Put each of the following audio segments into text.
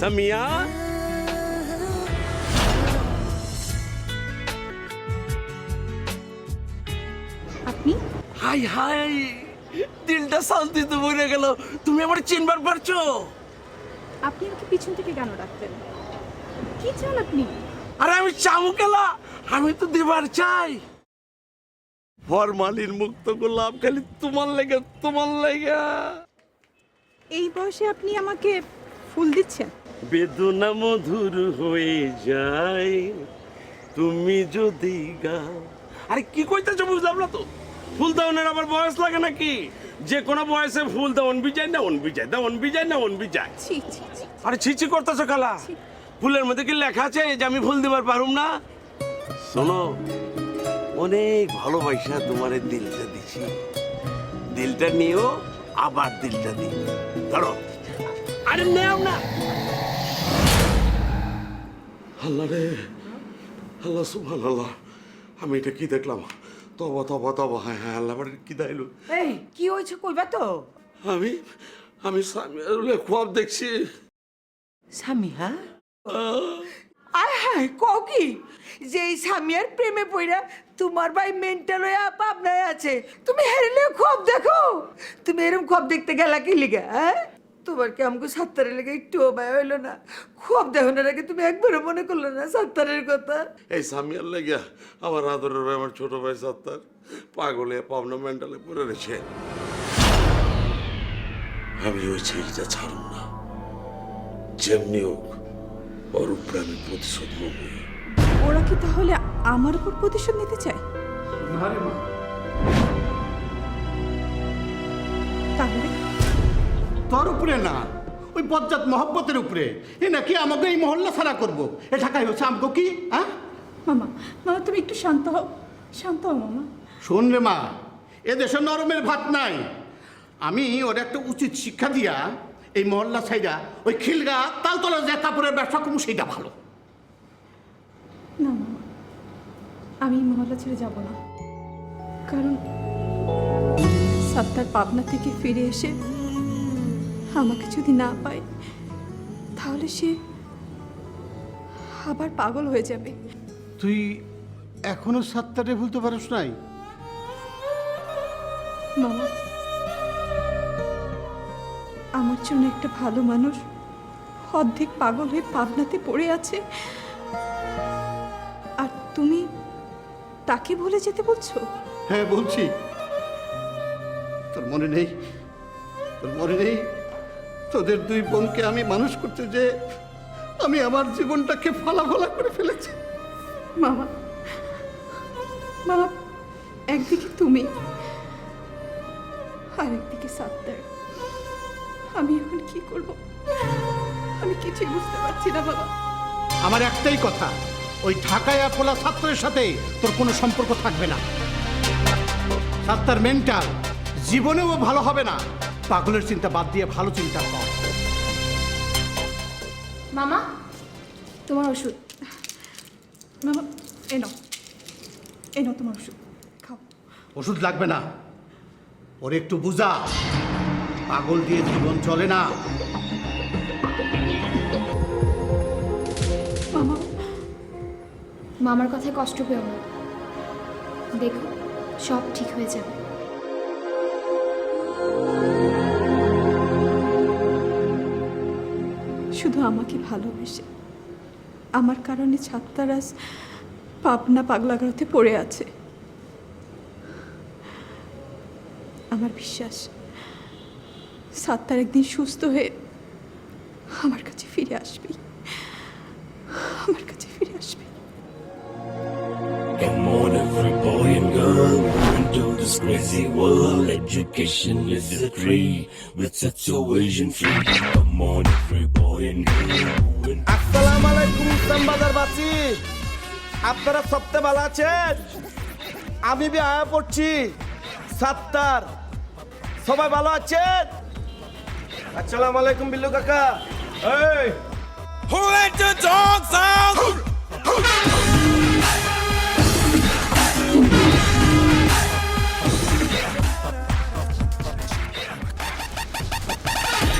সামিয়া আপনি high high দিলটা শান্তিতে ভরে গেল। তুমি আমার চিনবার পারছো? আপনি আমাকে পিছন থেকে কেন ডাকতেন? কি চান আপনি? আরে আমি চামুকেলা, আমি তো দিবার চাই। ফরমালিন মুক্ত গোলাপ খালি তোমার লেগে, তোমার লেগে। এই বয়সে আপনি আমাকে ফুল দিচ্ছেন? বেদনা মধুর হয়ে যায় তুমি যদি গাও। আরে কি কইতেছো বুঝলাম না তো। ফুল দেওয়ানের আবার বয়স লাগে নাকি? যে কোনো বয়সে ফুল দেওয়ান বিজায় না অন বিজায়, দেওয়ান বিজায় না অন বিজায়। ছি ছি ছি। আরে ছিছি করতেছো খালা? ফুলের মধ্যে কি লেখা আছে যে আমি ফুল দিবার পারুম না? শোনো, অনেক ভালোবাসা তোমার দিলটা দিছি। দিলটা নিও, আবার দিলটা দিও। ধরো। আরে নেও না। আল্লাহ রে, আল্লাহ সুবহানাল্লাহ, আমি এটা কি দেখলাম? তবা তবা তবা, হ্যাঁ হ্যাঁ, আল্লাহ আমার কি দাইলো? এই কি হয়েছে কইবা তো? আমি আমি খুব দেখছি। সামিয়া? আয় হায় কও কি যে এই সামিয়ার প্রেমে পড়া তোমার ভাই মেন্টাল হয়ে পাবনায় আছে, তুমি হেরলে খুব দেখো। তুমি এরকম খুব দেখতে গেলা কি লিগা? হ্যাঁ, তোমার কি আমাকে সাত্তারের লেগে একটু ভয় হইলো না? খুব দেখানোর আগে তুমি একবারও মনে করলো না সাত্তারের কথা? এই সামিয়ার লাগিয়া আমার আদরের ভাই, আমার ছোট ভাই সত্তার পাগলে পাবনা মেন্টালে পড়ে রয়েছে। আমি ওই ছেলেটা ছাড়ব না, যেমনি হোক ওর উপরে আমি প্রতিশোধ নেব। ওরা কি তাহলে আমার উপর প্রতিশোধ নিতে চায়? তাহলে তোর উপরে না, ওই বজ্জাত মহব্বতের উপরে। এ নাকি আমাকে এই মহল্লা ছাড়া করবো, এ ঢাকায় হচ্ছে আমাকে কি? হ্যাঁ মামা, মামা তুমি একটু শান্ত হও, শান্ত হও মামা। শোন রে মা, এ দেশে নরমের ভাত নাই। আমি ওর একটা উচিত শিক্ষা দিয়া এই মহল্লা ছাইরা ওই খিলগা তালতলা যে কাপড়ের ব্যবসা করবো সেইটা ভালো। না মামা, আমি মহল্লা ছেড়ে যাব না। কারণ সাত্তার পাবনা থেকে ফিরে এসে আমাকে যদি না পায় তাহলে সে আবার পাগল হয়ে যাবে। তুই এখনো সাত্তারে ভুলতে পারিস নাই? মামা, আমার জন্য একটা ভালো মানুষ অর্ধেক পাগল হয়ে পাবনাতে পড়ে আছে, আর তুমি তাকে ভুলে যেতে বলছো? হ্যাঁ বলছি। তোর মনে নেই? তোর মনে নেই তোদের দুই বোনকে আমি মানুষ করতে যে আমি আমার জীবনটাকে ফালাফালা করে ফেলেছি? মামা, মামা, একদিকে তুমি আর একদিকে সাত্তার। আমি এখন কি করব? আমি কিছুই বুঝতে পারছি না বাবা। আমার একটাই কথা, ওই ঢাকায় পোলা ছাত্রের সাথে তোর কোনো সম্পর্ক থাকবে না। ছাত্র মেন্টাল, জীবনেও ভালো হবে না। পাগলের চিন্তা বাদ দিয়ে ভালো চিন্তা কর। মামা, তোমার ওষুধ। মামা, এনো এনো তোমার ওষুধ, খাও। ওষুধ লাগবে না, ওর একটু বুঝা। পাগল দিয়ে জীবন চলে না। মামা, মামার কথায় কষ্ট পেও না, দেখো সব ঠিক হয়ে যাবে। শুধু আমাকে ভালোবেসে আমার কারণে ছাত্রারাজ পাবনা পাগলাগারতে পড়ে আছে। আমার বিশ্বাস সাত্তার একদিন সুস্থ হয়ে আমার কাছে ফিরে আসবে, আমার কাছে ফিরে আসবে। Come on, every boy and girl, into this crazy world. Education is the tree with situation free. Come on, every boy and girl. আসসালামু আলাইকুম ইসলামবাজার বাসী, আপনারা সবতে ভালো আছেন? আমি আয়া পড়ছি সাত্তার, সবাই ভালো আছেন? আসসালামু আলাইকুম বিল্লু কাকা। এই Who let the dogs out?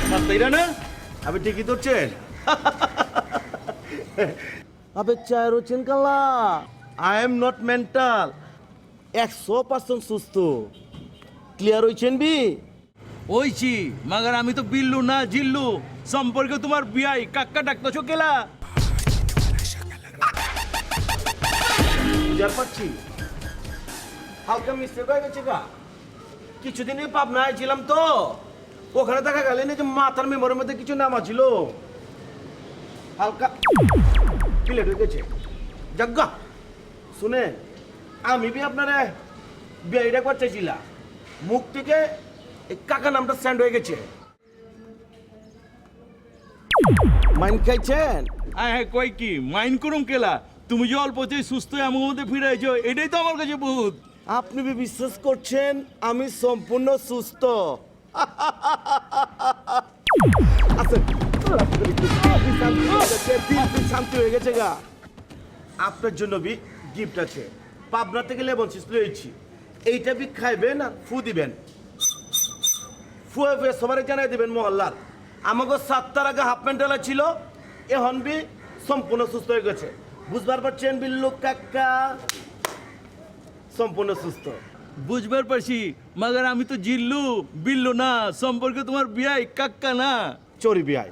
সাত্তাইরা না, আপনি ঠিকই ধরছেন। আবে চায় রোচেন কালা আই এম নট মেন্টাল 100% সুস্থ ক্লিয়ার হইছেন বি ওইছি মাগার আমি তো বিল্লু না জিল্লু সম্পর্কে তোমার বিয়াই কাক্কা ডাকতেছো কেলা বুঝার পারছি হালকা মিস্টেক হয়ে গেছে গা কিছুদিনই পাবনায় ছিলাম তো ওখানে দেখা গেল না যে মাথার মেমোরির মধ্যে কিছু নামা ছিল হালকা প্লেট হয়ে গেছে যজ্ঞা শুনে আমি বি আপনারা বিয়েটা করতে চাইছিলাম মুখ থেকে এই কাকা নামটা স্ট্যান্ড হয়ে গেছে মাইন খাইছেন হ্যাঁ কই কি মাইন্ড করুম কেলা তুমি যে অল্পতেই সুস্থ হয়ে আমার মধ্যে ফিরে আইছো এটাই তো আমার কাছে বহুত আপনি বি বিশ্বাস করছেন আমি সম্পূর্ণ সুস্থ আচ্ছা, শান্তি হয়ে গেছে গা আপনার জন্য বি গিফট আছে পাবনা থেকে লেবন চিজ লয়েছি এইটা বি খাইবেন আর ফু দিবেন ফুয়ে ফুয়ে সবারই জানাই দিবেন মহল্লার আমাকে 7টার আগে হাফ প্যান্টালা ছিল এখন বি সম্পূর্ণ সুস্থ হয়ে গেছে বুঝবার পারছেন বিল্লু কাকা সম্পূর্ণ সুস্থ বুঝবার পারছি মাগার আমি তো জিল্লু বিল্লু না সম্পর্কে তোমার বিয়াই কাক্কা না চরি বিয়াই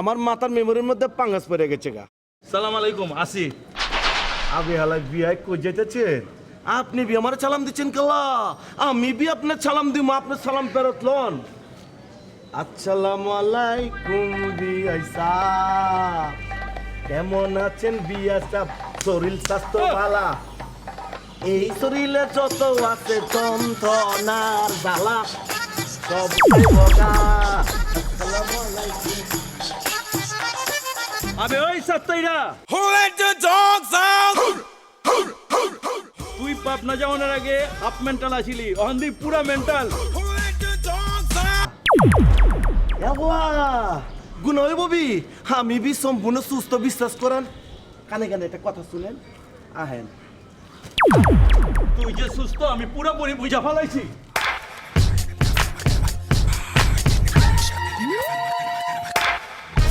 আমার মাথার মেমোরির মধ্যে পাঙ্গাস পড়ে গেছে গা সালাম আলাইকুম আসি আবে হালাই বিয়াই কই যেতেছেন আপনি বি আমার সালাম দিচ্ছেন কালা আমি বি আপনার সালাম দিব আপনার সালাম ফেরত লন আসসালামু আলাইকুম বিয়াই সাহ কেমন আছেন বিয়া সাহ শরীর স্বাস্থ্য ভালো এই শরীরে যত আছে যন্ত্রণার জ্বালা সব বগা আসসালামু আলাইকুম আবে ওই সাত্তাইরা Who let the dogs out? তুই পাবনা যাওয়ার আগে হাফ মেন্টাল আছিলি অহন্দি পুরা mental Who let the dogs out? গুণই ববি আমি বি সম্পূর্ণ সুস্থ বিশ্বাস করেন কানে কানে একটা কথা শুনেন আহেন তুই যে সুস্থ আমি পুরোপুরি বুঝা ফেলাইছি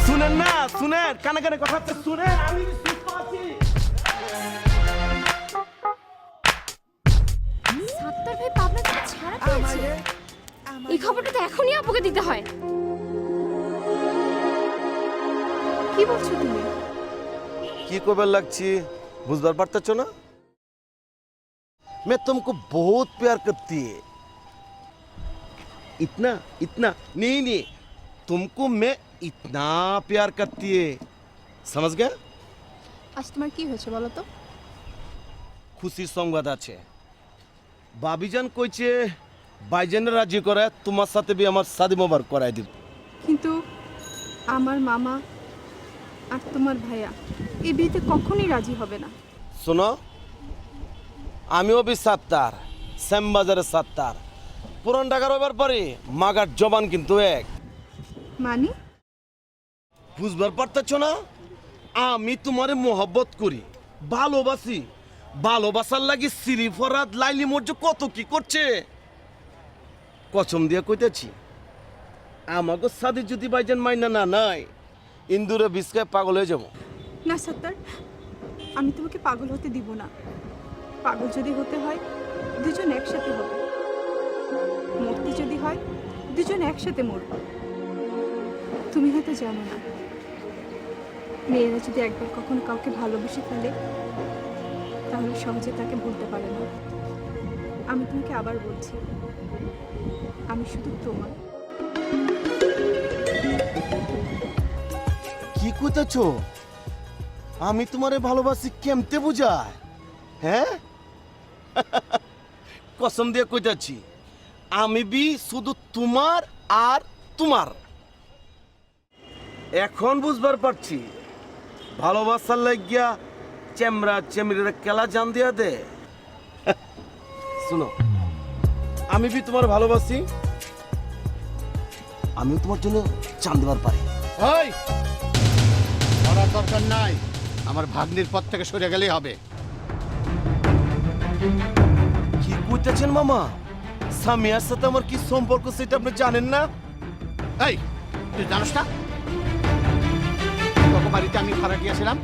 শুনেন না শুনেন কানে কানে কথা তো শুনেন আমি বি সুস্থ আছি সাত্তার ভাই পাবনা থেকে ছাড়া পেয়েছে এই খবরটা তো এখনই আপুকে দিতে হয়। কি বলছো তুমি? কি কবার লাগছি বুঝবার পারতেছো না मैं तुमको बहुत प्यार करती है इतना इतना नहीं नहीं तुमको मैं इतना प्यार करती है समझ गया আজ তোমার কি হয়েছে বলো তো? খুশির সংবাদ আছে বাবিজান কইছে বাইজানের রাজি করে তোমার সাথে বি আমার শাদি মোবারক করাই দিব কিন্তু আমার মামা আর তোমার ভাইয়া এই বিয়েতে কখনোই রাজি হবে না। শোনো আমিও বি সাত্তার শ্যামবাজারের সাত্তার পুরান ঢাকার ব্যাপারে মাগার জবান কিন্তু এক মানে বুঝবার পারতেছ না আমি তোমারে মোহব্বত করি ভালোবাসি ভালোবাসার লাগি সিরি ফরাদ লাইলি মর্য কত কি করছে কসম দিয়ে কইতেছি আমাকে সাথে যদি বাইজান মাইনা না নাই ইন্দুরে বিস্কায় পাগল হয়ে যাবো না সত্তর, আমি তোমাকে পাগল হতে দিব না। পাগল যদি হতে হয় দুজন একসাথে হবে, মরতে যদি হয় দুজন একসাথে মরব। তুমি হয়তো জানো না, মেয়েরা যদি একবার কখনো কাউকে ভালোবেসে ফেলে তাহলে সহজে তাকে ভুলতে পারে না। আমি তোমাকে আবার বলছি, আমি শুধু তোমার। কি কইতেছ আমি তোমারে ভালোবাসি কেমতে বুঝায় হ্যাঁ কসম দিয়ে কইতাছি আমি বি শুধু তোমার আর তোমার এখন বুঝবার পারছি ভালোবাসার লাগিয়া চেমরা চেমরিরা কেলা জান দিয়া দে শুনো আমি বি তোমার ভালোবাসি আমিও তোমার জন্য চান দেবার পারি ওই করার দরকার নাই আমার ভাগ্নির পথ থেকে সরে গেলেই হবে কি কইতেছেন মামা সামিয়ার সাথে আমার কি সম্পর্ক সেটা আপনি জানেন না এই তুই জানিস না তোকে বাড়িতে আমি ভাড়া দিয়েছিলাম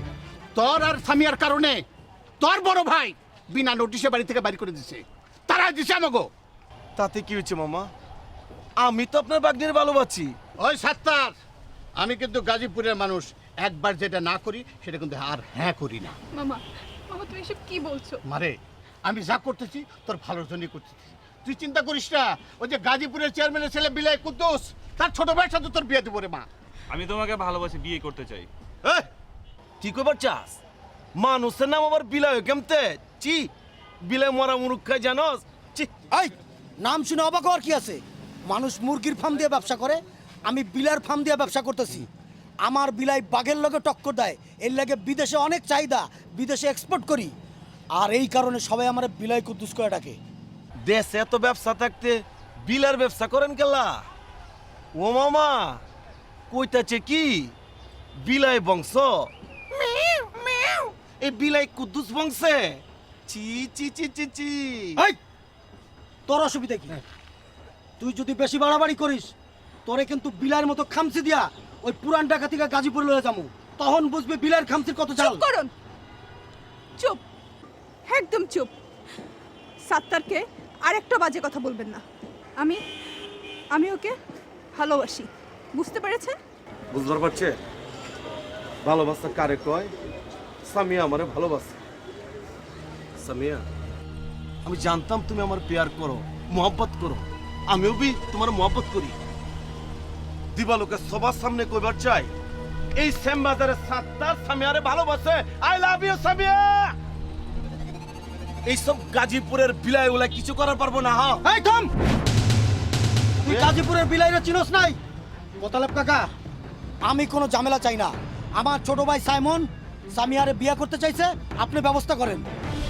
তোর আর সামিয়ার কারণে তোর বড় ভাই বিনা নোটিশে বাড়ি থেকে বাড়ি করে দিছে তারা দিছে আমাকে। তাতে কি হয়েছে মামা? আমি তো আপনার বাগনের ভালোবাসি। ওই সাত্তার, আমি কিন্তু গাজীপুরের মানুষ, একবার যেটা না করি সেটা কিন্তু আর হ্যাঁ করি না। মামা মামা তুমি এসব কি বলছো? মারে আমি যা করতেছি তোর ভালোর জন্যই করতেছি, তুই চিন্তা করিস না। ওই যে গাজীপুরের চেয়ারম্যানের ছেলে বিলাই কুদ্দুস, তার ছোট ভাইয়ের সাথে তোর বিয়ে দেবো রে মা। আমি তোমাকে ভালোবাসি, বিয়ে করতে চাই। এই, কি কইবার চাস? মানুষের নাম আবার বিলায় কেমতে? চি, বিলাই মরা মুরুখ খাই জানোস? চি, এই নাম শুনে অবাক হওয়ার কি আছে? মানুষ মুরগির ফার্ম দিয়ে ব্যবসা করে, আমি বিলার ফার্ম দিয়ে ব্যবসা করতেছি। আমার বিলাই বাঘের লগে টক্কর দেয়, এর লাগে বিদেশে অনেক চাহিদা, বিদেশে এক্সপোর্ট করি। আর এই কারণে সবাই আমার বিলাই কুদ্দুস করে ডাকে। দেশে এত ব্যবসা থাকতে বিলার ব্যবসা করেন কেলা? ও মামা কইতাছে কি বিলাই বংশ? এই বিলাই কুদ্দুস বংশে? চি চি চি চি চি। এই তোর অসুবিধা কি? তুই যদি বেশি বাড়াবাড়ি করিস তোরে কিন্তু বিলার মতো খামচি দিয়া ওই পুরান ঢাকা থেকে গাজীপুর লয়ে যাবো, তখন বুঝবি বিলার খামচির কত চাল। চুপ করুন, চুপ, একদম চুপ। সাত্তারকে আরেকটা বাজে কথা বলবেন না। আমি ওকে ভালোবাসি, বুঝতে পেরেছেন? বুঝবার পারছে? ভালোবাসা কারে কয়? সামিয়া আমারে ভালোবাসে। সামিয়া, আমি জানতাম তুমি আমার প্যার করো, মোহব্বত করো, আমিও भी তোমার মোহব্বত করি। দিবালোকে সবার সামনে কইবার চাই এই সেম বাজারে সাত্তার সামিয়ারে ভালোবাসে। I love you Samia. এই সব গাজীপুরের বিলাই ওলা কিছু করার পারবো না। হ্যাঁ, এই থাম, তুই গাজীপুরের বিলাইরে চিনোস নাই? মোতালেব কাকা, আমি কোনো ঝামেলা চাই না। আমার ছোট ভাই সাইমন সামিয়ারে বিয়ে করতে চাইছে, আপনি ব্যবস্থা করেন।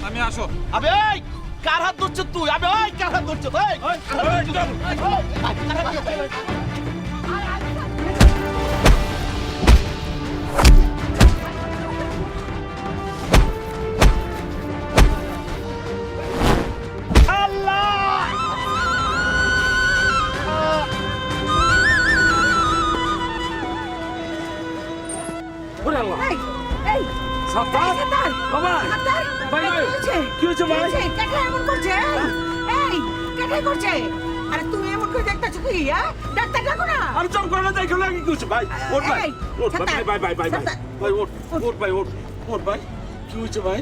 আমি আসো। আবে এই কার হাত ধরছ তুই? আবে এই কার হাত ধরছ তুই? ওরে আল্লাহ! এই এই সাত্তার! সাত্তার! বাবা! সাত্তার! ভাই, এই, ভাই! কি হয়েছে? কি হয়েছে ভাই? কেটে এমন করছে? এই কেটে করছে? আরে তুমি এমন করে দেখতেছো কি? হ্যাঁ, ডাক্তার ডাকো না। আমি চম করে দেখো না কি কিছু ভাই। ওঠ ভাই, এই, ওঠ ভাই, সাত্তার, ভাই ভাই ভাই ভাই সাত্তার। ভাই ওঠ, ওঠ ভাই, ওঠ, ওঠ ভাই। কি হয়েছে ভাই?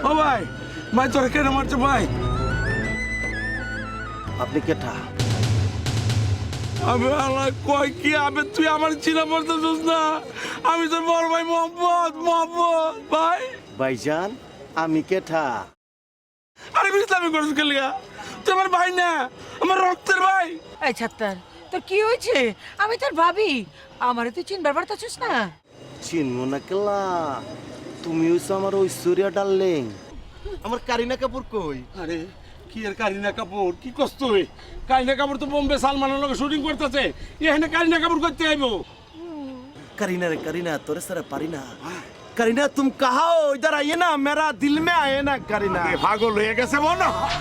ও ভাই, ভাই তোরা কেন মারছো ভাই? আপনি কেটা? আমি আল্লাহ কয় কি? আবে তুই আমার চিনা বলতেছিস না? আমি তোর বড় ভাই মোহাম্মদ ভাই। ভাইজান, আমি কেটা? আরে ইসলামি করছিস কে লিগা? তুই আমার ভাই না, আমার রক্তের ভাই। এই সাত্তার, তোর কি হয়েছে? আমি তোর ভাবি, আমারে তুই চিনবার পারতাছিস না? চিনবো না কেলা? তুমি হইছো আমার ঐশ্বরিয়া ডার্লিং। আমার কারিনা কাপুর কই? আরে কি আর কারিনা কাপুর? কি কষ্ট হই? কারিনা কাপুর তো বোম্বে সালমানের লগে শুটিং করতেছে, এখানে কারিনা কাপুর করতে আইবো? करीना रे करीना तोरे सर पारीना करीना तुम कहाँ हो? इधर आइए ना, मेरा दिल में आए ना करीना। পাগল হয়ে গেছে মনে হয়।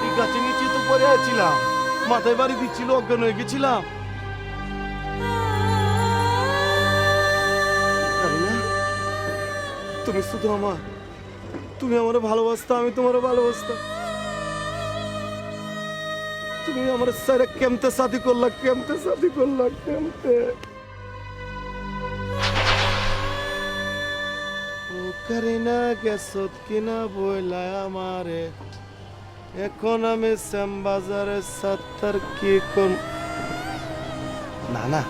এই গাছের নিচে তো পড়ে আছিলাম, মাথায় বাড়ি দিচ্ছিল, অজ্ঞান হয়ে গেছিলাম। করিনা, তুমি শুধু আমার, তুমি আমার ভালোবাসতা, আমি তোমার ভালোবাসতাম। তুমি আমার সাথে কেমতে শাদি করলা, কেমতে শাদি করলা, কেমতে? ও করিনা গেছত কিনা বইলা আমারে, এখন আমি শ্যামবাজারে সাত্তার কি কর? না না,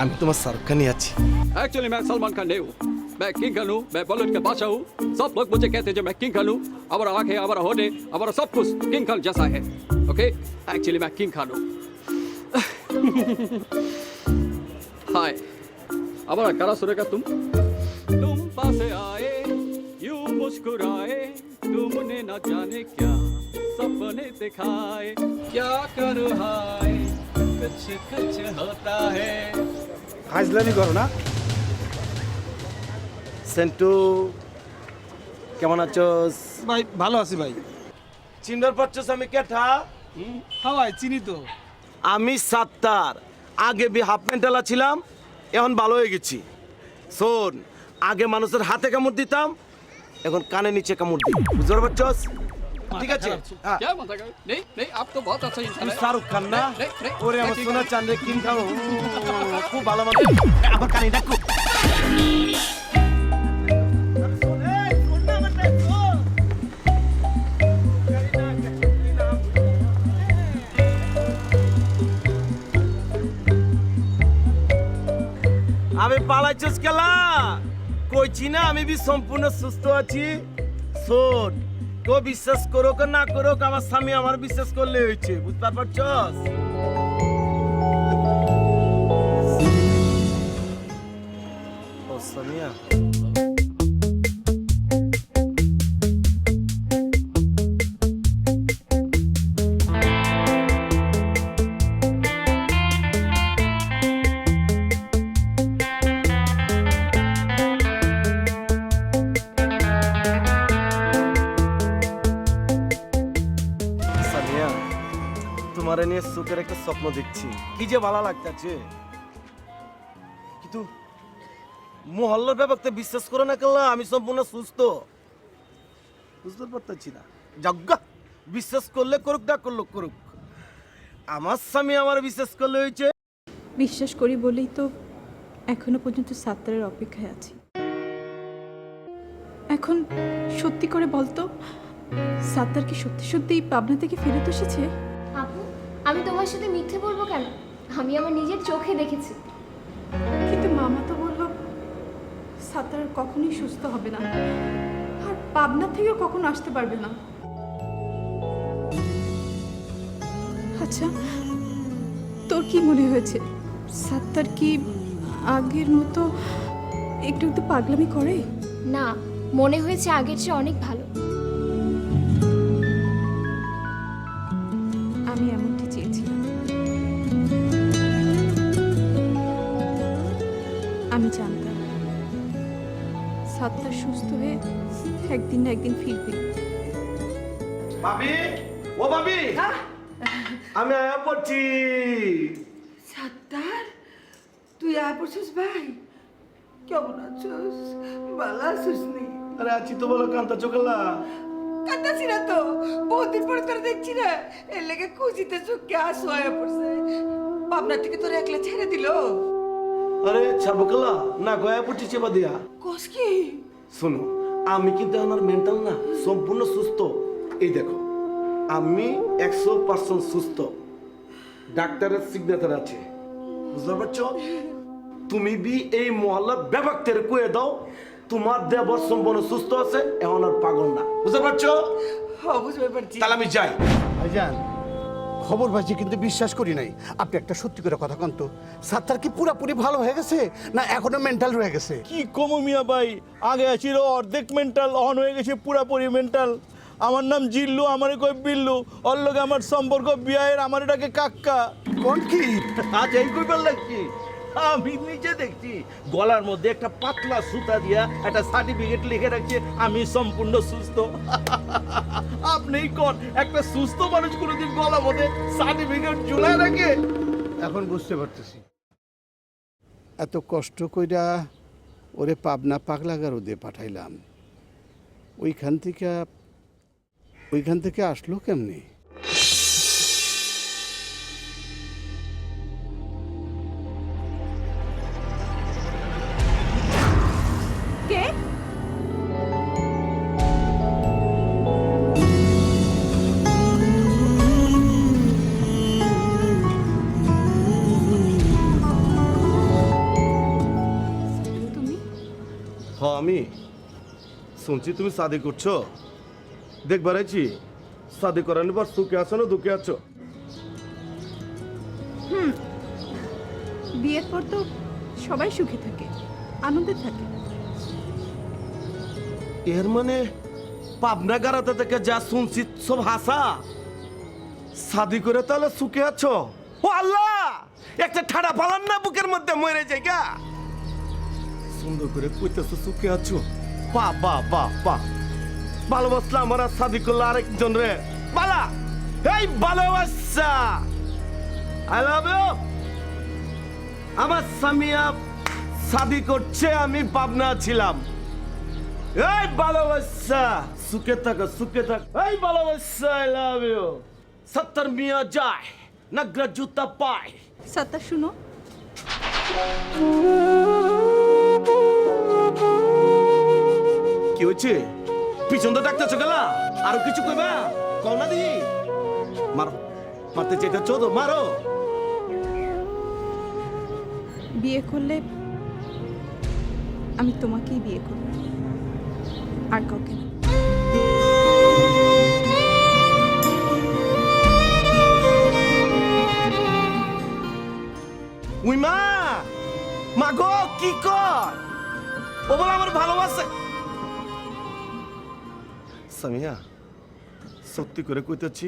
আমি তোমার সরকানি আছি। एक्चुअली मैं सलमान खान नहीं हूँ, मैं किंग खान हूँ, मैं बॉलीवुड का बादशाह हूँ। सब लोग मुझे कहते हैं जो मैं किंग खान हूँ, हमारा आँखें, हमारा होने, हमारा सब कुछ किंग खान जैसा है। ओके, एक्चुअली मैं किंग खान हूँ। हाय, हमारा गाना सुनेगा तुम? तुम पास आए, यूं मुस्कुराए, तुमने न जाने क्या सपने दिखाए, क्या कर हाय, कुछ कुछ होता है। হাজলামি করো না সেন্টু, কেমন আছোস? ভাই ভালো আছি ভাই। চিন্তার পাচ্ছস আমি কেঠা? হ্যাঁ ভাই চিনি তো। আমি সাত্তার। আগে হাফ মেন্টালা ছিলাম, এখন ভালো হয়ে গেছি। শোন, আগে মানুষের হাতে কামড় দিতাম, এখন কানে নিচে কামড় দিই। বুঝতে পারছস? ঠিক আছে? হ্যাঁ। क्या माता गए नहीं नहीं आप तो बहुत अच्छा इंसान তুই है শাহরুখ খান না? नहीं, नहीं, ওরে আমার नहीं, সোনা চাঁদে কিং খাও। খুব ভালো মানুষ। আবার কানে ডাকু। আমি পালাইছস কেলা? কইছি না আমি বি সম্পূর্ণ সুস্থ আছি। শোন, তো বিশ্বাস করো কি না করো, আমার স্বামী আমার বিশ্বাস করলে হয়েছে। বুঝতে পারছস? ও সামিয়া, সামিয়া, তোমার নিয়ে সুখের একটা স্বপ্ন দেখছি। কি যে ভালো লাগতেছে। কিন্তু মহল্লার ব্যাপারটা বিশ্বাস করো না কেলা, আমি সম্পূর্ণ সুস্থ। বুঝতে পারতেছি না। যজ্ঞ বিশ্বাস করলে করুক, না করলে করুক। আমার স্বামী আমার বিশ্বাস করলে হয়েছে। বিশ্বাস করি বলেই তো এখনো পর্যন্ত সাত্তারের অপেক্ষায় আছি। এখন সত্যি করে বলতো, সাত্তার কি সত্যি সত্যি পাবনা থেকে ফেরত এসেছে? আপু, আমি তোমার সাথে মিথ্যে বলবো কেন? আমি আমার নিজের চোখে দেখেছি। কিন্তু মামা তো বললো সাত্তার আর কখনোই সুস্থ হবে না, আর পাবনা থেকেও কখনো আসতে পারবে না। আচ্ছা, তোর কি মনে হয়েছে, সাত্তার কি আগের মতো একটু একটু পাগলামি করে? না, মনে হয়েছে আগের চেয়ে অনেক ভালো। আমি এমনটি চেয়েছিলাম। আমি জানতাম সাত্তার সুস্থ হয়ে একদিন না একদিন ফিরবে। ভাবি, ও ভাবি, আমি আয়া পড়ছি। সাত্তার, তুই আয় পড়ছিস ভাই? কেমন আছোস? ভালো আছিস নি? আরে আছি তো, বলো কান্তা চোখলা। কান্দাছি না তো, বহুদিন পরে তোরা দেখছি না, এর লেগে খুশিতে চোখে আসো আয় পড়ছে। পাবনা থেকে তোর একলা ছেড়ে দিল? আরে ছাড়বো কেলা না, গয়া পড়ছি চেপা দিয়া। কস কি? শোনো, আমি কিন্তু আমার মেন্টাল না, সম্পূর্ণ সুস্থ। এই দেখো, আমি 100% সুস্থ। ডাক্তারের সিগনেচার আছে। বুঝতে পারছো? তুমি বি এই মহল্লার ব্যাপারটারে কয়ে দাও তোমার দেবর সম্পূর্ণ সুস্থ আছে, এখন আর পাগল না। বুঝতে পারছো? হ্যাঁ, বুঝতে পারছি। তাহলে আমি যাই। ভাইজান, খবর পাইছি কিন্তু বিশ্বাস করি নাই। আপনি একটা সত্যি করে কথা কন তো, সাত্তার কি পুরাপুরি ভালো হয়ে গেছে না এখনো মেন্টাল রয়ে গেছে? কি কমু মিয়া ভাই, আগে ছিল অর্ধেক মেন্টাল, অন হয়ে গেছে পুরাপুরি মেন্টাল। আমার নাম জিল্লু, আমারে কই বিল্লু, ওর লগে আমার সম্পর্ক বিয়ের, আমার এটাকে কাক্কা। কোন কি? আজ এই কইবার লাগছি, আমি নিজে দেখছি গলার মধ্যে একটা পাতলা সুতা দিয়া একটা সার্টিফিকেট লিখে রাখছে আমি সম্পূর্ণ সুস্থ। আপনি কোন একটা সুস্থ মানুষ কোনোদিন গলার মধ্যে সার্টিফিকেট ঝুলায় রাখে? এখন বুঝতে পারতেছি। এত কষ্ট কইরা ওরে পাবনা পাগলাগারো দিয়ে পাঠাইলাম, ওইখান থেকে আসলো কেমনি? কে? তুমি? হ্যাঁ আমি শুনছি তুমি শাদি করছো। দেখবার আছি শাদি করানোর পর সুখে আছো না দুঃখে আছো? বিয়ের পর তো সবাই সুখে থাকে, আনন্দে থাকে। এর মানে পাবনা গারাতে থেকে যা শুনছি সব হাসা। শাদি করে তাহলে সুখে আছো? ও আল্লাহ, একটা ঠাড়া পালান না বুকের মধ্যে মরে যায় গা। সুন্দর করে কইতেছো সুখে আছো, বাহ বাহ বাহ বাহ। ভালোবাসলা আমার আর শাদি করলো আরেকজন রে বালা এই ভালোবাসা আই লাভ ইউ আমার সামিয়া শাদি করছে আমি পাবনা ছিলাম এই ভালোবাসা সুখে থাকো এই ভালোবাসা আই লাভ ইউ 70 মিয়া যায় নগরা জুতা পায় সত্তা শুনো, কি হয়েছে পিছন তো ডাকতেছো গেলা আরো কিছু কইবা কও না দি মারো মারতে চাইতেছো তো মারো বিয়ে করলে আমি তোমাকেই বিয়ে করব, আর কাউকে না। উইমা মাগো কি কর ও বলে আমার ভালোবাসে সামিয়া সত্যি করে কইতেছি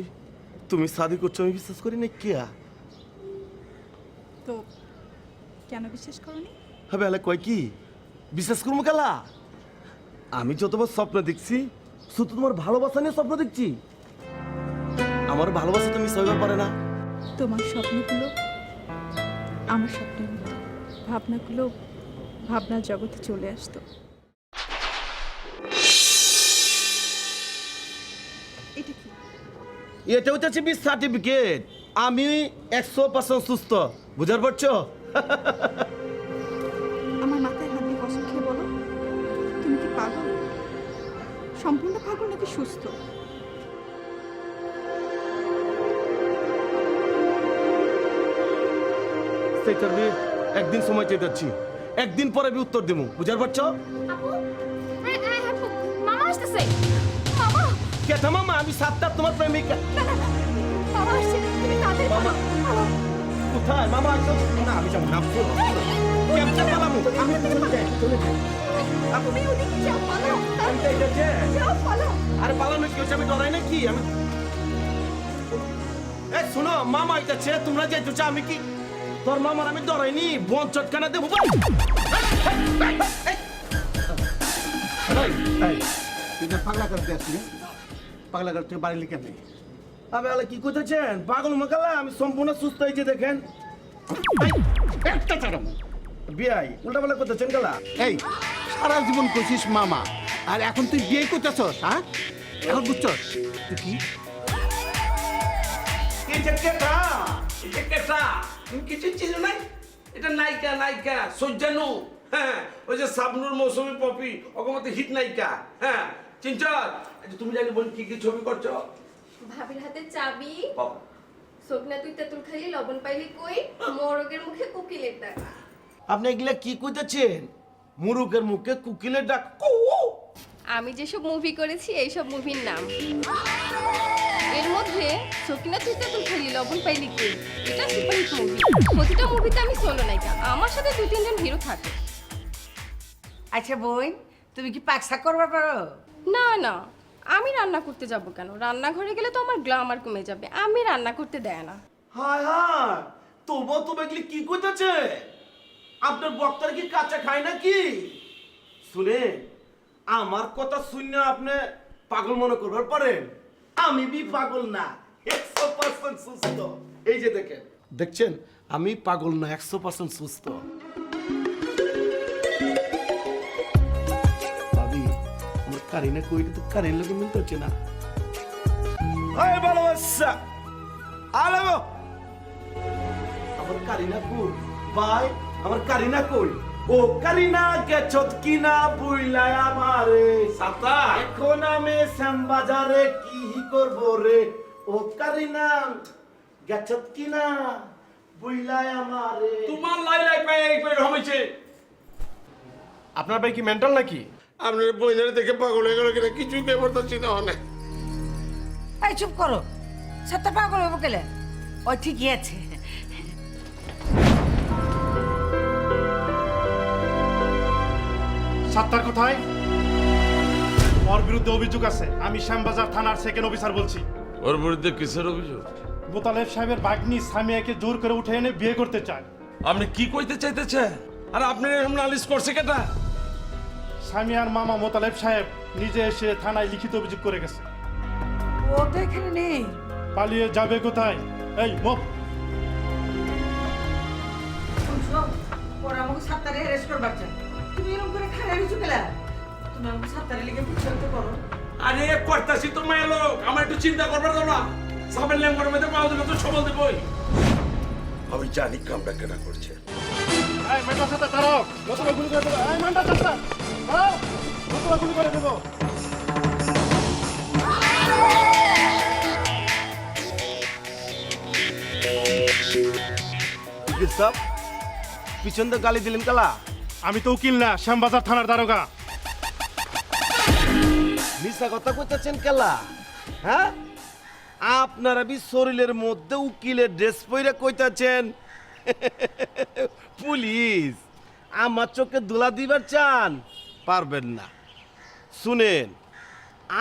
তুমি শাদি করছো আমি বিশ্বাস করি না কিয়া তো কেন বিশ্বাস করনি? হবে আলে কয় কি বিশ্বাস করবো কেলা আমি যতবার স্বপ্ন দেখছি শুধু তোমার ভালোবাসা নিয়ে স্বপ্ন দেখছি আমার ভালোবাসা তুমি সইবার পারে না তোমার স্বপ্নগুলো আমার স্বপ্নের মতো, ভাবনাগুলো ভাবনার জগতে চলে আসতো। এটা কি? এটা হচ্ছে বি সার্টিফিকেট আমি 100% সুস্থ বুঝার পারছো আমার মাথায় হাত দিয়ে কসম খেয়ে বলো, তুমি কি পাগল? সম্পূর্ণ পাগল নাকি সুস্থ? সেটা আমি একদিন সময় চাইতেছি একদিন পরে আমি উত্তর দেবো বুঝার পারছো মামা আসতেছে। মামা, কেটা মামা আমি সাতটা তোমার প্রেমিকা মামা আসছে, তুমি তাড়াতাড়ি মামা কোথায় মামা আসছো না আমি যাবো না কেমন পালামু আমি চলে যাই তুমি ওদিকে যাও, পালাও, আমি তো এটা যে যাও, পালাও। আরে পালানো কি হচ্ছে আমি ডরাই না কি আমি এ শোনো মামা আইতাছে তোমরা যাইতেছো আমি কি তোর মামার আমি ডরাইনি বন চটকানা দেবো তুই না পাগলা করতে আসলি পাগলা করতে বাড়ি কেমনি আমি আলে কি করতেছেন পাগল মকালা আমি সম্পূর্ণ সুস্থ হয়েছি দেখেন একটা চারাম বিয়াই উল্টা পাল্টা করতেছেন গেলা এই সারা জীবন করছিস মামা আর এখন তুই বিয়ে করতেছস হ্যাঁ এখন বুঝছস তুই কি তুমি কিছু চিনো নাই এটা নায়িকা নায়িকা সজ্জানু হ্যাঁ ওই যে সাবনুর মৌসুমী পপি অগমতে হিট নায়িকা হ্যাঁ চিনচর তুমি জানি বল কি কি ছবি করছো ভাবির হাতে চাবি, সগনা তুই তেঁতুল খাইলি লবণ পাইলি কই, মোরগের মুখে কোকিলের ডাক। আপনি এগুলা কি কইতেছেন মুরুকের মুখে কুকিলের ডাক আমি যেসব মুভি করেছি এইসব মুভির নাম। এর মধ্যে সকিনা তুই তেঁতুল খাইলি লবণ পাইলি কই এটা সুপারহিট মুভি। প্রতিটা মুভিতে আমি সোলো নায়িকা, আমার সাথে 2-3 জন হিরো থাকে। আচ্ছা বোন, তুমি কি পাকশাক করবার পারো? না না, আমি রান্না করতে যাব কেন? রান্নাঘরে গেলে তো আমার গ্ল্যামার কমে যাবে, আমি রান্না করতে দেয় না। হায় হায় তোবা তো এগুলি কি কইতেছে আপনার বক্তার কি কাঁচা খায় নাকি শুনে আমার কথা শুনে আপনি পাগল মনে করবার পারেন আমি বি পাগল না 100% সুস্থ এই যে দেখেন দেখছেন আমি পাগল না 100% সুস্থ ভাবি আমার কারিনা কইটা তো কারিন লোকে মিলতে হচ্ছে না আয় ভালোবাসা আলো আমার কারিনা কই ভাই আমার কারিনা কই ও কারিনা গেছত কিনা বুইলাই আমারে সাতা এখন আমি শ্যামবাজারে কি করব রে ও কারিনা গেছত কিনা বুইলাই আমারে তোমার লাই লাই পায় এই পেট হমেছে আপনার ভাই কি মেন্টাল নাকি আপনার বইনারে দেখে পাগল হয়ে গেল কিনা কিছুই ব্যাপার তো চিন্তা হয় না এই চুপ করো, সাতটা পাগল হবো কেলে? ও ঠিকই আছে। সাত্তার কোথায় ওর বিরুদ্ধে অভিযোগ আছে আমি শ্যামবাজার থানার সেকেন্ড অফিসার বলছি ওর বিরুদ্ধে কিসের অভিযোগ মোতালেব সাহেবের বাগনি সামিয়াকে জোর করে উঠে এনে বিয়ে করতে চায় আপনি কি কইতে চাইতেছে আর আপনি এরকম নালিশ করছে কেটা সামিয়ার মামা মোতালেব সাহেব নিজে এসে থানায় লিখিত অভিযোগ করে গেছে। ও তো এখানে নেই। পালিয়ে যাবে কোথায়? এই মুখ। শুনছো, ওরা আমাকে সাত্তারে অ্যারেস্ট করবার চায়। তুমি এরকম করে খারাপ হয়েছো কেলা? তুমি আমাকে সাত্তারে লিখে বুঝতে করো। আরে করতাছি তো মায়ের লোক, আমার একটু চিন্তা করবার দাও না। সাবেল লেঙ্গর মধ্যে পাওয়া দিলে তো সবল দেবই। আমি জানি কামটা কেনা করছে। এই মেন্টাল সাথে দাঁড়াও, নতুবা গুলি করে দেবো। এই মেন্টাল সাথে দাঁড়াও, নতুবা গুলি করে দেবো। সব পিছন তো গালি দিলেন কালা। আমি তো উকিল না, শ্যামবাজার থানার দারোগা। মিশা কথা কইতেছেন কালা? হ্যাঁ, আপনারা বি শরীরের মধ্যে উকিলের ড্রেস পরে কইতাছেন পুলিশ। আমার চোখে ধুলা দিবার চান, পারবেন না। শুনেন,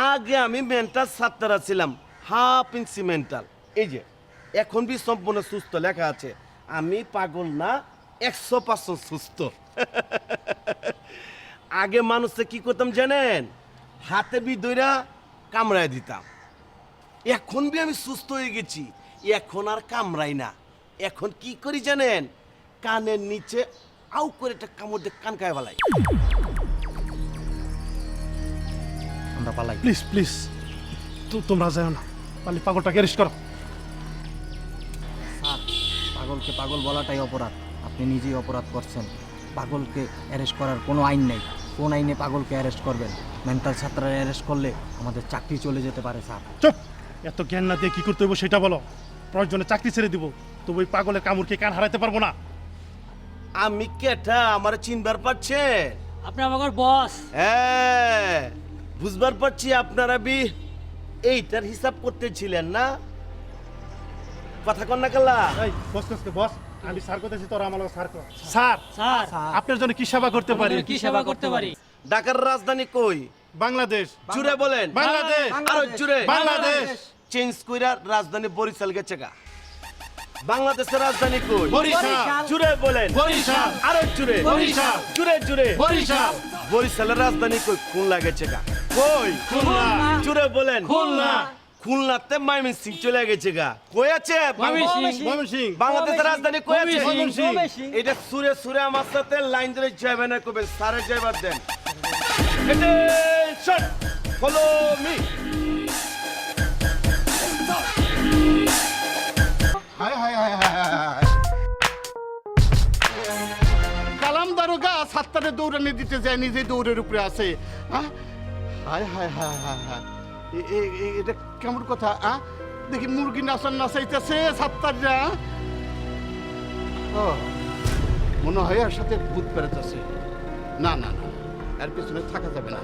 আগে আমি মেন্টাল ছাত্রা ছিলাম, হাফ ইঞ্চি মেন্টাল। এই যে এখন বি সম্পূর্ণ সুস্থ লেখা আছে। আমি পাগল না, 100% সুস্থ। আগে মানুষে কি করতাম জানেন? হাতে বি দইরা কামড়ায় দিতাম। এখন বি আমি সুস্থ হয়ে গেছি, এখন আর কামড়াই না। এখন কি করি জানেন? কানের নিচে আউ করে একটা কামড় দিয়ে কান খায় ফেলাই। আমরা পালাই। প্লিজ প্লিজ, তোমরা যাও না, পালি পাগলটাকে অ্যারেস্ট করো। স্যার, পাগলকে পাগল বলাটাই অপরাধ। আপনি নিজেই অপরাধ করছেন। পাগলকে অ্যারেস্ট করার কোনো আইন নেই। কোন আইনে পাগলকে অ্যারেস্ট করবেন? মেন্টাল ছাত্ররা অ্যারেস্ট করলে আমাদের চাকরি চলে যেতে পারে স্যার। চুপ! এত জ্ঞান না দিয়ে কি করতে হইব সেটা বলো। প্রয়োজনে চাকরি ছেড়ে দিব, তবু ওই পাগলের কামড়কে কান হারাইতে পারবো না। আমি কেটা আমার চিনবার পারছে? আপনি আমার বস। হ্যাঁ, বুঝবার পারছি। আপনারা বি এইটার হিসাব করতেছিলেন না? কথা কন না কালা। এই বস বস, আমি স্যার করতেছি, তোরা আমার স্যার কর। স্যার, স্যার আপনার জন্য কি সেবা করতে পারি? কি সেবা করতে পারি? ঢাকার রাজধানী কই? বাংলাদেশ। জুড়ে বলেন। বাংলাদেশ। আরো জুড়ে। বাংলাদেশ। চেঞ্জ কইরা রাজধানী বরিশাল গেছে গা। বাংলাদেশের রাজধানী কই? বরিশাল। জুড়ে বলেন। বরিশাল। আরো জুড়ে। বরিশাল। জুড়ে জুড়ে। বরিশাল। বরিশালের রাজধানী কই? খুলনা গেছে গা। কই? খুলনা। জুড়ে বলেন। খুলনা। খুলনাতে ময়মনসিংহ চলে গেছে গা। কই আছে? ময়মনসিংহ। বাংলাদেশের রাজধানী কই আছে? ময়মনসিংহ। এটা সুরে সুরে আমার সাথে লাইন ধরে যাবে না, কবে সারে যাইবার দেন। Attention! Follow me! হায় হায় হায় হায় হায়। কালাম দারোগা সাত্তারে দৌড়ানি দিতে যায়, নিজে দৌড়ের উপরে আছে। হায় হায় হায় হায় হায়, এটা কেমন কথা? দেখি মুরগি নাচান নাচাইতেছে সাত্তাররা। ও মনে হয় আর সাথে ভূত পেরেছে। না না না, এর পেছনে থাকা যাবে না।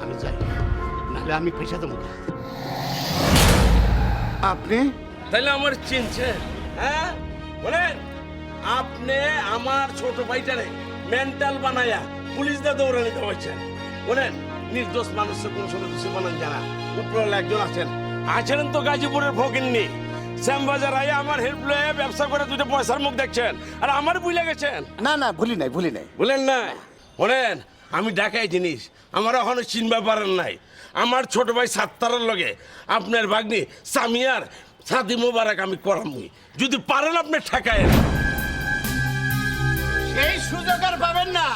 আমি যাই, নাহলে আমি পয়সা দেবো। আপনি তাহলে আমার চিনছেন? হ্যাঁ বলেন, আপনি আমার ছোট ভাইটারে মেন্টাল বানায়া পুলিশ দিয়ে দৌড়ানি দেওয়াচ্ছেন। বলেন, নির্দোষ মানুষের কোন সময় দোষী বানান জানা? উপরওয়ালা একজন আছেন তো গাজীপুরের ভগিন্নি শ্যামবাজার আয়ে আমার হেল্প লয়ে ব্যবসা করে দুটো পয়সার মুখ দেখছেন, আর আমার ভুলে গেছেন? না না, ভুলি নাই। বলেন না, বলেন আমি ঢাকায় জিনিস আমার এখনো চিনবা পারেন নাই। আমার ছোট ভাই সাত্তারের লগে আপনার ভাগ্নি সামিয়ার সাদি মোবারক আমি করামুই, যদি পারেন আপনি ঠেকায়েন। এই সুযোগ আর পাবেন না।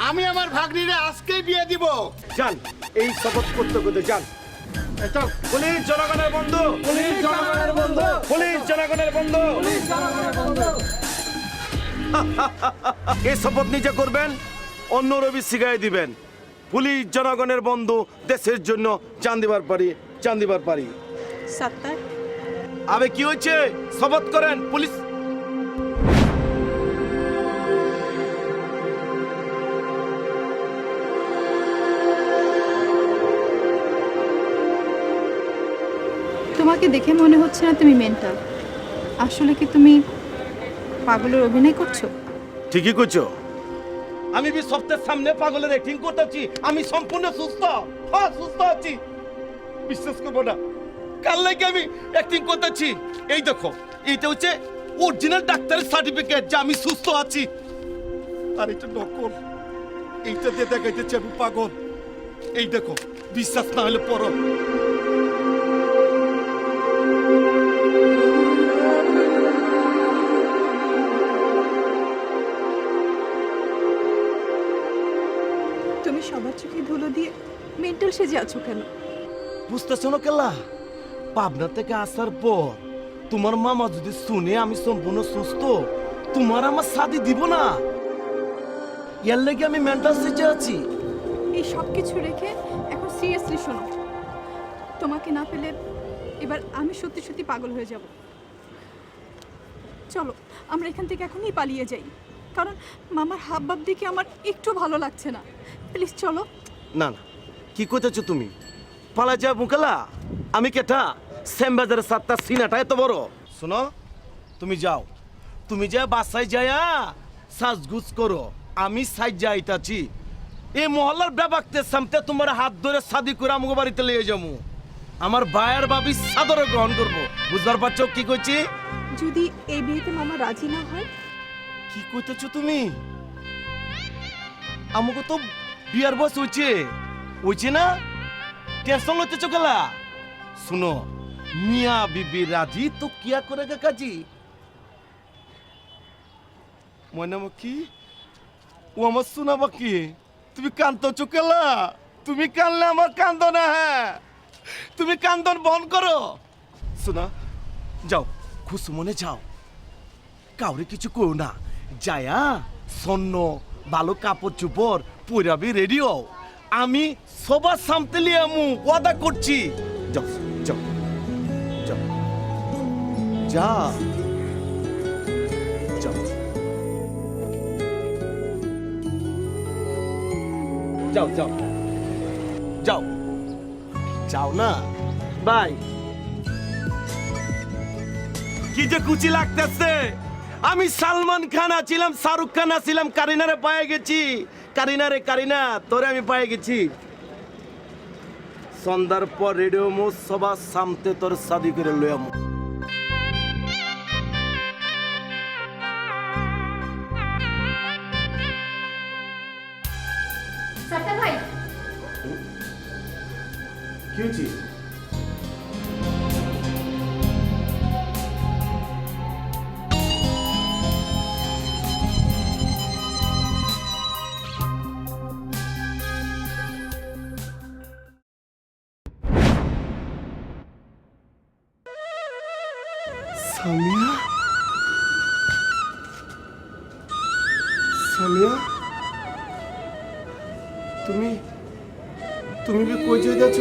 আমি আমার ভাগ্নিরে আজকেই বিয়ে দিব। যান, এই শপথ করতে করতে যান। পুলিশ জনগণের বন্ধু, পুলিশ জনগণের বন্ধু, পুলিশ জনগণের বন্ধু, পুলিশ জনগণের বন্ধু। এই শপথ নিজে করবেন, অন্য রবি শিখাই দিবেন। পুলিশ জনগণের বন্ধু, দেশের জন্য জান দিবার পারি, জান দিবার পারি। সাত্তার, আবে কি হয়েছে? শপথ করেন। পুলিশ তোমাকে দেখে মনে হচ্ছে না তুমি মেন্টাল। আসলে কি তুমি পাগলের অভিনয় করছো? ঠিকই করছো। আমি বি সপ্তাহের সামনে পাগলের অ্যাক্টিং করতেছি। আমি সম্পূর্ণ সুস্থ। হ্যাঁ, সুস্থ আছি, বিশ্বাস করবো না। কাল লাগে আমি অ্যাক্টিং করতেছি। এই দেখো, এইটা হচ্ছে অরিজিনাল ডাক্তারের সার্টিফিকেট যে আমি সুস্থ আছি। আর এটা নকল, এইটা দিয়ে দেখাইতেছি আমি পাগল। এই দেখো, বিশ্বাস না হলে পড়ো। তুমি সবার চোখে ধুলো দিয়ে মেন্টাল সেজে আছো কেন? বুঝতেছো না কেলা, পাবনা থেকে আসার পর তোমার মামা যদি শুনে আমি সম্পূর্ণ সুস্থ, তোমার আমার শাদি দিব না। এর লেগে আমি মেন্টাল সেজে আছি। এই সব কিছু রেখে এখন সিরিয়াসলি শোনো, তোমাকে না পেলে এবার আমি সত্যি সত্যি পাগল হয়ে যাব। চলো আমরা এখান থেকে এখনই পালিয়ে যাই, কারণ মামার হাবভাব দেখে আমার একটু ভালো লাগছে না। প্লিজ চলো। না না, কি কইতেছো তুমি? পালা যা মুকালা, আমি কেটা শ্যামবাজারের 7টা সিনাটা এত বড়? শোনো, তুমি যাও, তুমি যা বাসায় যায়া সাজগুজ করো, আমি সাইজ যাইতাছি। এই মহল্লার ব্যাপারতে সামতে তোমার হাত ধরে শাদি করে আমাকে বাড়িতে লিয়ে যাবো। আমার ভাইয়ের ভাবি সাদরে গ্রহণ করবো, বুঝবার পারছো কি কইছি? যদি এই বিয়েতে মামা রাজি না হয়? কি কইতেছো তুমি? আমাকে তো বিয়ার বয়স হইছে না? টেনশন লইতেছো গেলা? শুনো, মিয়া বিবি রাজি তো কিয়া করে কাজী। ময়নামুখী, ও আমার শোনা বাকি, তুমি কান্দছো কেলা? তুমি কানলে আমার কান্দ না। হ্যাঁ, তুমি কান্দন বন্ধ করো। শোনা, যাও, খুশি মনে যাও, কাউরে কিছু করো না। যায়া স্বর্ণ ভালো কাপড় চোপড় পুরাবি রেডিও, আমি সবার সামনে লিয়ে আমু ওয়াদা করছি। যাও যাও যাও যা যাও যাও যাও যাও যাও না বাই। কি যে কুচি লাগতেছে, আমি সালমান খান আছিলাম, শাহরুখ খান আছিলাম, কারিনারে পায়ে গেছি। কারিনা তোরে আমি পায়ে গেছি। সন্ধ্যার পর রেডিও মো সবার সামনে তোর শাদি করে লইয়াম। সাত্তার ভাই, কি হয়েছে? সামিয়া, সামিয়া, তুমি কি কই যাচ্ছ?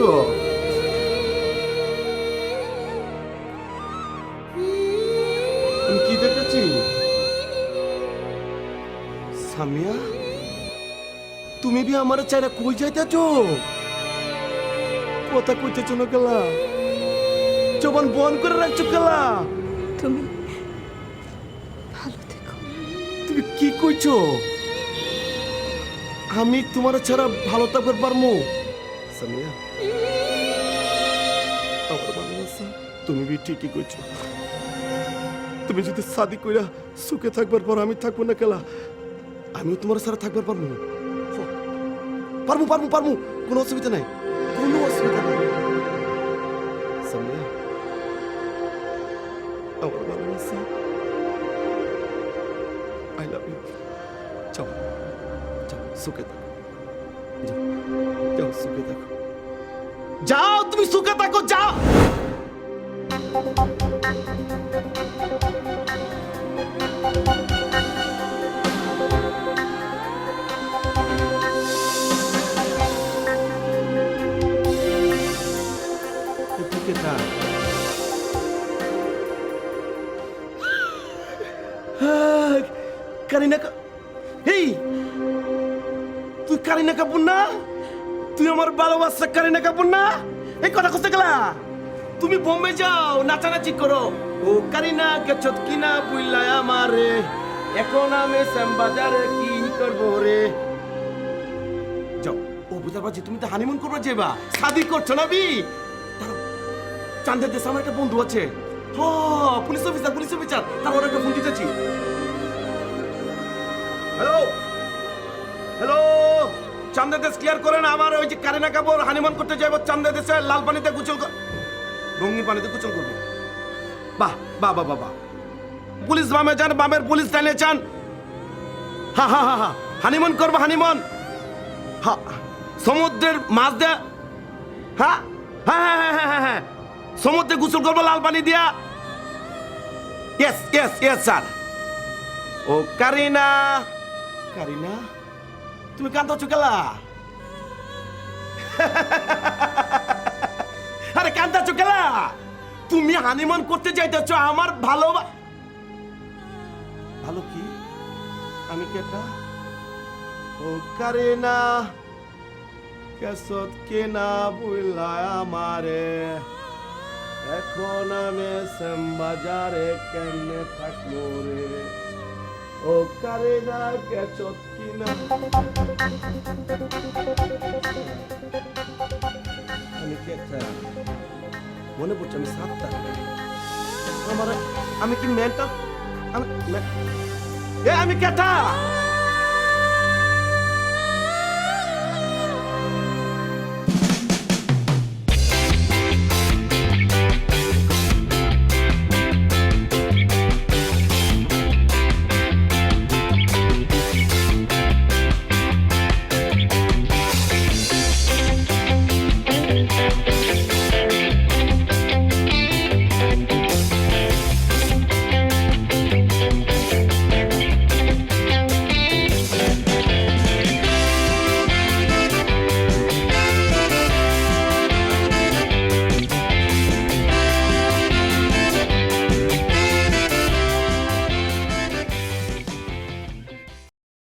আমি কি দেখাচ্ছি? সামিয়া, তুমি বি আমার চাইরা কই যাইতেছ? কথা কইতেছ না কেলা? জবান বন্ধ করে রাখছো কেলা? তুমি ভালো থেকো। তুমি কি কইছো? আমি তোমার ছাড়া ভালো থাকতে পারবো? সামিয়া, আমার ভালোবাসা, তুমি বি ঠিকই কইছো। তুমি যদি শাদি কইরা সুখে থাকবার পর আমি থাকবো না কেলা, আমিও তোমার ছাড়া থাকবার পারবো? পারবো, কোনো অসুবিধা নাই, কোনো অসুবিধা নাই। সামিয়া, আমার ভালোবাসা, আই লাভ ইউ। যাও যাও, সুখে থাকো, যাও সুখে থাকো, যাও তুমি সুখে থাকো, যাও। এদিকে থাক। কারিনা, হেই, তুই কারিনা কাপুর না? তুই আমার ভালোবাসা কারিনা কাপুর না? এই কথা কইতে গেলা? তুমি বোম্বে যাও, নাচানাচি করো। ও কারিনা গেছত কিনা বুইলাই আমারে, এখন আমি শ্যামবাজারে কি করব রে? যাও, ও বুঝতে পারছি তুমি তো হানিমুন করবে যাবা, শাদি করছো না বি? চান্দের দেশে আমার একটা বন্ধু আছে, পুলিশ অফিসার, তার ওর একটা ফোন দিতেছি। হ্যালো, চান্দা দেশ ক্লিয়ার করেন। আমার ওই যে কারিনা কাপুর হানিমুন করতে যাইব চান্দা দেশে, লাল পানিতে গোসল কর, রঙিন পানিতে গোসল করবো। বাহ বাহ বাহ বাহ বাহ। পুলিশ বামে যান, বামের পুলিশ ডাইনে যান। হা হা হা হা, হানিমুন করবো, হানিমুন। হ্যাঁ, সমুদ্রের মাছ দেয়া, হ্যাঁ হ্যাঁ হ্যাঁ হ্যাঁ হ্যাঁ হ্যাঁ, সমুদ্রে গোসল করবো লাল পানি দিয়া। Yes yes yes sir. ও কারিনা, কারিনা তুমি কান্দছ কেলা? আরে কান্দাছ কেলা? তুমি হানিমুন করতে যাইতেছ, আমার ভালো ভালো কি? আমি কেটা? ও কারিনা কেসত কেনা বুইলা আমারে, এখন আমি শ্যামবাজারে কেমনে থাকবো রে? ও কারিনা কেসত কিনা। আমি কেটা? মনে পড়ছে আমি সাতটা। আমার আমি কি মেন্টাল? আমি কেটা?